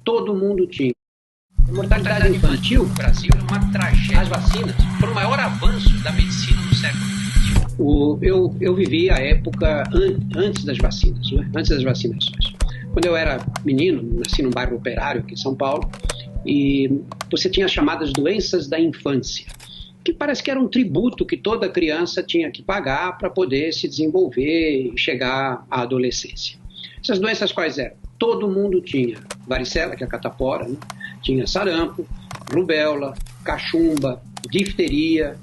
Todo mundo tinha. A mortalidade infantil no Brasil é uma tragédia. As vacinas foram o maior avanço da medicina no século XX. Eu vivi a época antes das vacinas, né? Antes das vacinações. Quando eu era menino, nasci num bairro operário aqui em São Paulo, e você tinha as chamadas doenças da infância, que parece que era um tributo que toda criança tinha que pagar para poder se desenvolver e chegar à adolescência. Essas doenças quais eram? Todo mundo tinha varicela, que é a catapora, né? Tinha sarampo, rubéola, cachumba, difteria,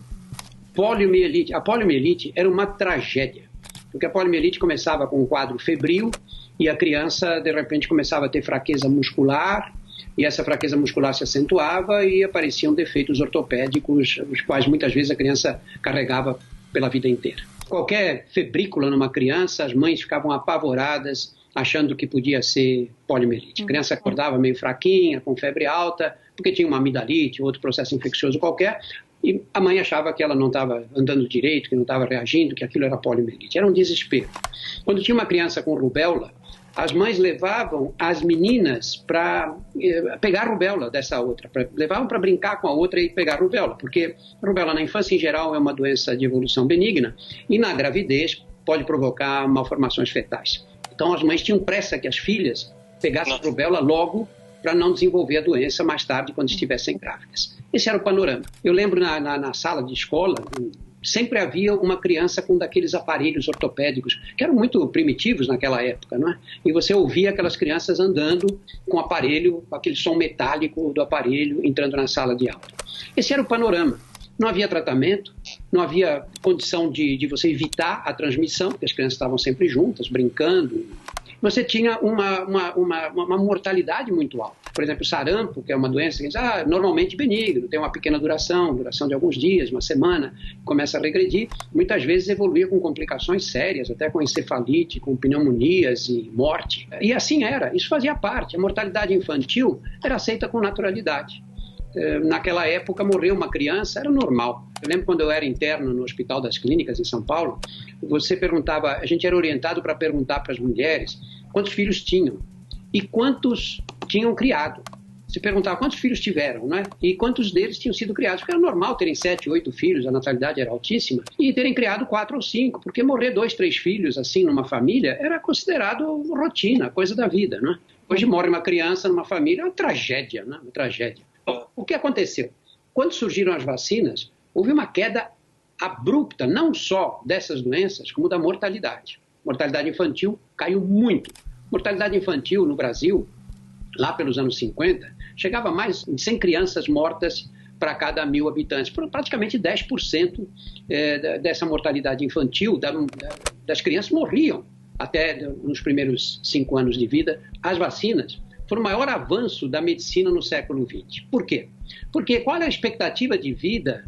poliomielite. A poliomielite era uma tragédia, porque a poliomielite começava com um quadro febril e a criança, de repente, começava a ter fraqueza muscular, e essa fraqueza muscular se acentuava e apareciam defeitos ortopédicos, os quais muitas vezes a criança carregava pela vida inteira. Qualquer febrícula numa criança, as mães ficavam apavoradas, achando que podia ser poliomielite. A criança acordava meio fraquinha, com febre alta, porque tinha uma amidalite, outro processo infeccioso qualquer, e a mãe achava que ela não estava andando direito, que não estava reagindo, que aquilo era poliomielite. Era um desespero. Quando tinha uma criança com rubéola, as mães levavam as meninas para pegar rubéola dessa outra, levavam para brincar com a outra e pegar rubéola, porque rubéola na infância em geral é uma doença de evolução benigna e na gravidez pode provocar malformações fetais. Então as mães tinham pressa que as filhas pegassem rubéola logo para não desenvolver a doença mais tarde quando estivessem grávidas. Esse era o panorama. Eu lembro na sala de escola, sempre havia uma criança com daqueles aparelhos ortopédicos, que eram muito primitivos naquela época, não é? E você ouvia aquelas crianças andando com o aparelho, com aquele som metálico do aparelho, entrando na sala de aula. Esse era o panorama. Não havia tratamento, não havia condição de você evitar a transmissão, porque as crianças estavam sempre juntas, brincando. Você tinha uma mortalidade muito alta. Por exemplo, o sarampo, que é uma doença que normalmente benigno, tem uma pequena duração de alguns dias, uma semana, começa a regredir. Muitas vezes evoluía com complicações sérias, até com encefalite, com pneumonias e morte. E assim era, isso fazia parte. A mortalidade infantil era aceita com naturalidade. Naquela época, morrer uma criança era normal. Eu lembro quando eu era interno no Hospital das Clínicas, em São Paulo, a gente era orientado para perguntar para as mulheres quantos filhos tinham e quantos tinham criado. Se perguntava quantos filhos tiveram, né? E quantos deles tinham sido criados. Porque era normal terem 7, 8 filhos, a natalidade era altíssima, e terem criado 4 ou 5, porque morrer 2, 3 filhos assim numa família era considerado rotina, coisa da vida, né? Hoje morre uma criança numa família, é uma tragédia, né? Uma tragédia. O que aconteceu? Quando surgiram as vacinas, houve uma queda abrupta, não só dessas doenças, como da mortalidade. Mortalidade infantil caiu muito. Mortalidade infantil no Brasil, lá pelos anos 50, chegava a mais de 100 crianças mortas para cada 1.000 habitantes. Praticamente 10% dessa mortalidade infantil, das crianças morriam até nos primeiros 5 anos de vida. As vacinas foram o maior avanço da medicina no século XX. Por quê? Porque qual é a expectativa de vida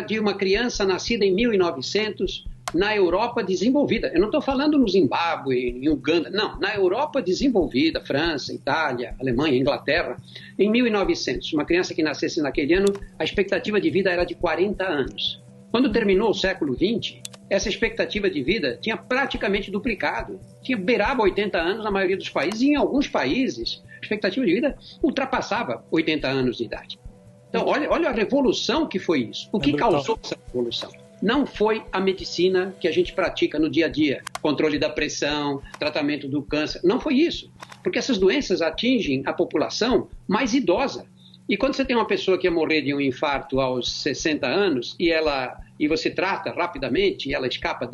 de uma criança nascida em 1900 na Europa desenvolvida? Eu não estou falando no Zimbábue, em Uganda, não. Na Europa desenvolvida, França, Itália, Alemanha, Inglaterra. Em 1900, uma criança que nascesse naquele ano, a expectativa de vida era de 40 anos. Quando terminou o século XX, essa expectativa de vida tinha praticamente duplicado. Beirava 80 anos na maioria dos países, e em alguns países a expectativa de vida ultrapassava 80 anos de idade. Então, olha a revolução que foi isso. O que causou essa revolução? Não foi a medicina que a gente pratica no dia a dia, controle da pressão, tratamento do câncer, não foi isso. Porque essas doenças atingem a população mais idosa. E quando você tem uma pessoa que ia morrer de um infarto aos 60 anos e você trata rapidamente e ela escapa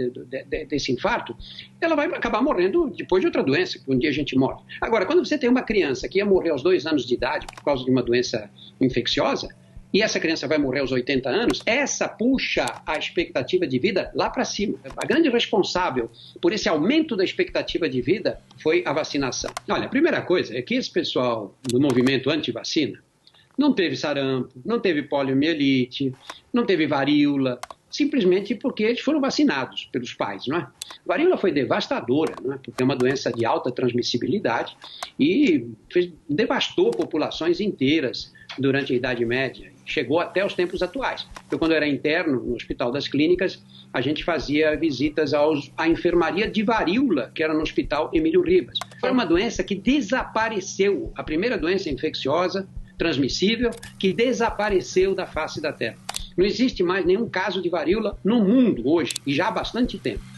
desse infarto, ela vai acabar morrendo depois de outra doença, que um dia a gente morre. Agora, quando você tem uma criança que ia morrer aos 2 anos de idade por causa de uma doença infecciosa, e essa criança vai morrer aos 80 anos, essa puxa a expectativa de vida lá para cima. A grande responsável por esse aumento da expectativa de vida foi a vacinação. Olha, a primeira coisa é que esse pessoal do movimento anti-vacina não teve sarampo, não teve poliomielite, não teve varíola, simplesmente porque eles foram vacinados pelos pais, não é? Varíola foi devastadora, não é? Porque é uma doença de alta transmissibilidade e devastou populações inteiras durante a Idade Média, chegou até os tempos atuais. Eu, quando era interno no Hospital das Clínicas, a gente fazia visitas à enfermaria de varíola, que era no Hospital Emílio Ribas. Foi uma doença que desapareceu, a primeira doença infecciosa, transmissível, que desapareceu da face da Terra. Não existe mais nenhum caso de varíola no mundo hoje, e já há bastante tempo.